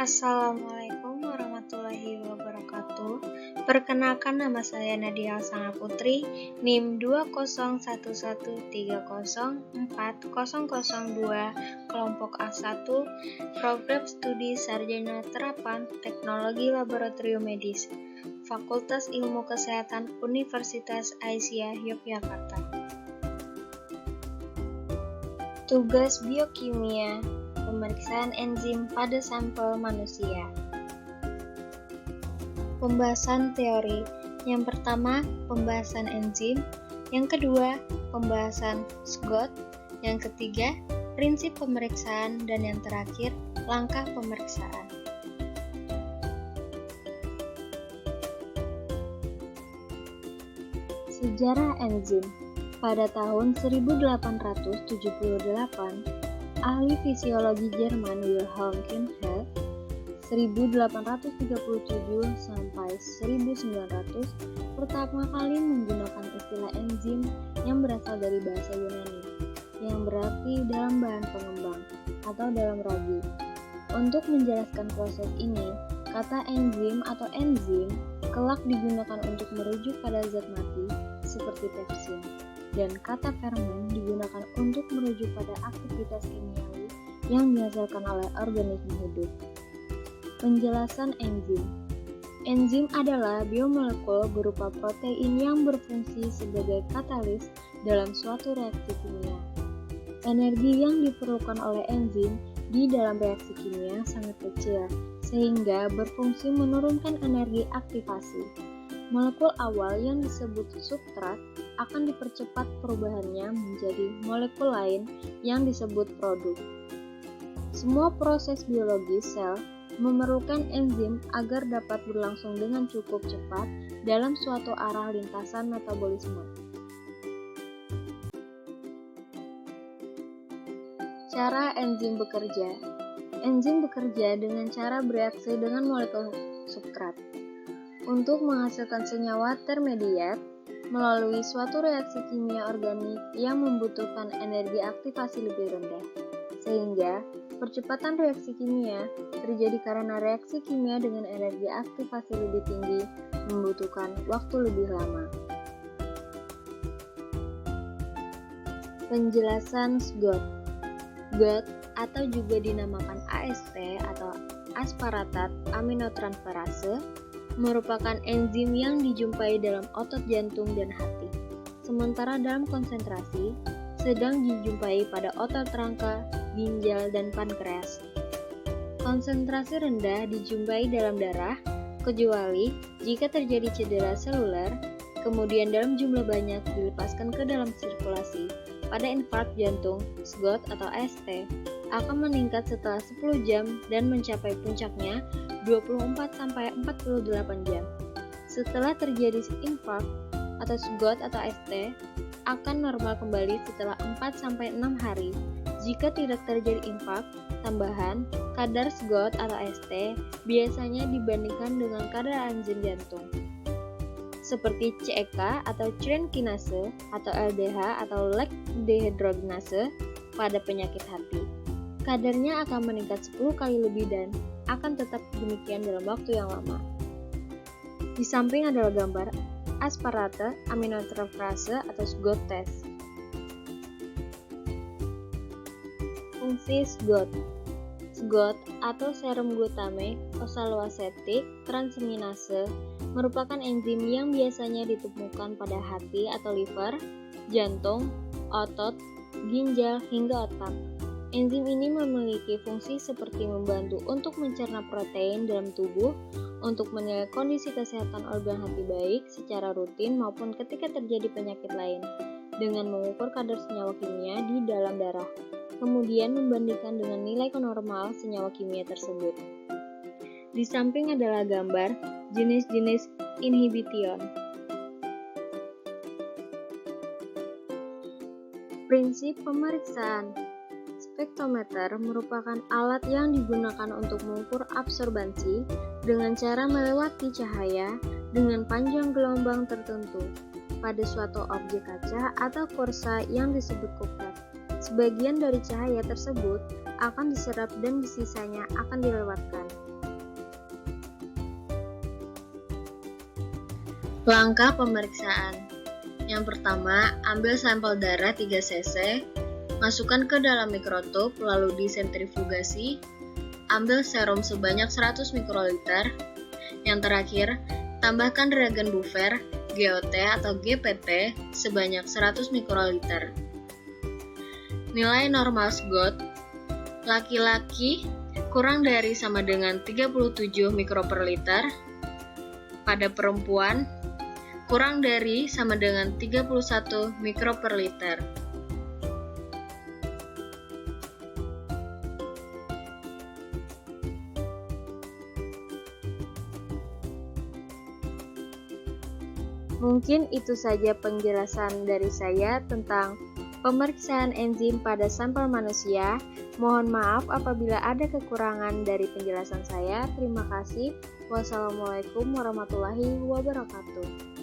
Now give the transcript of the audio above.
Assalamualaikum warahmatullahi wabarakatuh. Perkenalkan, nama saya Nadia Alsana Putri, NIM 20113040002, kelompok A1, Program Studi Sarjana Terapan Teknologi Laboratorium Medis, Fakultas Ilmu Kesehatan Universitas Aisyah Yogyakarta. Tugas biokimia, pemeriksaan enzim pada sampel manusia. Pembahasan teori. Yang pertama, pembahasan enzim. Yang kedua, pembahasan SGOT. Yang ketiga, prinsip pemeriksaan. Dan yang terakhir, langkah pemeriksaan. Sejarah enzim. Pada tahun 1878, ahli fisiologi Jerman Wilhelm Kempf 1837 sampai 1900 pertama kali menggunakan istilah enzim yang berasal dari bahasa Yunani, yang berarti dalam bahan pengembang atau dalam ragi. Untuk menjelaskan proses ini, kata enzim atau enzim kelak digunakan untuk merujuk pada zat mati seperti pepsin. Dan kata fermen digunakan untuk merujuk pada aktivitas kimiawi yang dihasilkan oleh organisme hidup. Penjelasan enzim. Enzim adalah biomolekul berupa protein yang berfungsi sebagai katalis dalam suatu reaksi kimia. Energi yang diperlukan oleh enzim di dalam reaksi kimia sangat kecil, sehingga berfungsi menurunkan energi aktivasi. Molekul awal yang disebut substrat akan dipercepat perubahannya menjadi molekul lain yang disebut produk. Semua proses biologis sel memerlukan enzim agar dapat berlangsung dengan cukup cepat dalam suatu arah lintasan metabolisme. Cara enzim bekerja. Enzim bekerja dengan cara bereaksi dengan molekul substrat untuk menghasilkan senyawa termediat melalui suatu reaksi kimia organik yang membutuhkan energi aktivasi lebih rendah, sehingga percepatan reaksi kimia terjadi karena reaksi kimia dengan energi aktivasi lebih tinggi membutuhkan waktu lebih lama. Penjelasan SGOT. SGOT atau juga dinamakan AST atau asparatat aminotransferase merupakan enzim yang dijumpai dalam otot jantung dan hati, sementara dalam konsentrasi sedang dijumpai pada otot rangka, ginjal, dan pankreas. Konsentrasi rendah dijumpai dalam darah, kecuali jika terjadi cedera seluler, kemudian dalam jumlah banyak dilepaskan ke dalam sirkulasi. Pada infark jantung, SGOT atau AST akan meningkat setelah 10 jam dan mencapai puncaknya 24-48 jam. Setelah terjadi infark atau SGOT atau AST akan normal kembali setelah 4-6 hari. Jika tidak terjadi infark tambahan, kadar SGOT atau AST biasanya dibandingkan dengan kadar enzim jantung, seperti CEK atau Cren kinase atau LDH atau Lac dehydrogenase pada penyakit hati. Kadarnya akan meningkat 10 kali lebih dan akan tetap demikian dalam waktu yang lama. Di samping adalah gambar aspartate aminotransferase atau SGOT test. Fungsi SGOT. SGOT atau serum glutame oxaloacetic transaminase merupakan enzim yang biasanya ditemukan pada hati atau liver, jantung, otot, ginjal, hingga otak. Enzim ini memiliki fungsi seperti membantu untuk mencerna protein dalam tubuh, untuk menilai kondisi kesehatan organ hati baik secara rutin maupun ketika terjadi penyakit lain, dengan mengukur kadar senyawa kimia di dalam darah, kemudian membandingkan dengan nilai normal senyawa kimia tersebut. Di samping adalah gambar jenis-jenis inhibition. Prinsip pemeriksaan. Spektrometer merupakan alat yang digunakan untuk mengukur absorbansi dengan cara melewati cahaya dengan panjang gelombang tertentu pada suatu objek kaca atau kursa yang disebut kuplet. Sebagian dari cahaya tersebut akan diserap dan sisanya akan dilewatkan. Langkah pemeriksaan. Yang pertama, ambil sampel darah 3 cc, masukkan ke dalam mikrotub lalu disentrifugasi. Ambil serum sebanyak 100 mikroliter. Yang terakhir, tambahkan reagen buffer, GOT atau GPT sebanyak 100 mikroliter. Nilai normal SGOT laki-laki kurang dari sama dengan 37 mikro per liter. Pada perempuan kurang dari sama dengan 31 mikro per liter. Mungkin itu saja penjelasan dari saya tentang pemeriksaan enzim pada sampel manusia. Mohon maaf apabila ada kekurangan dari penjelasan saya. Terima kasih. Wassalamualaikum warahmatullahi wabarakatuh.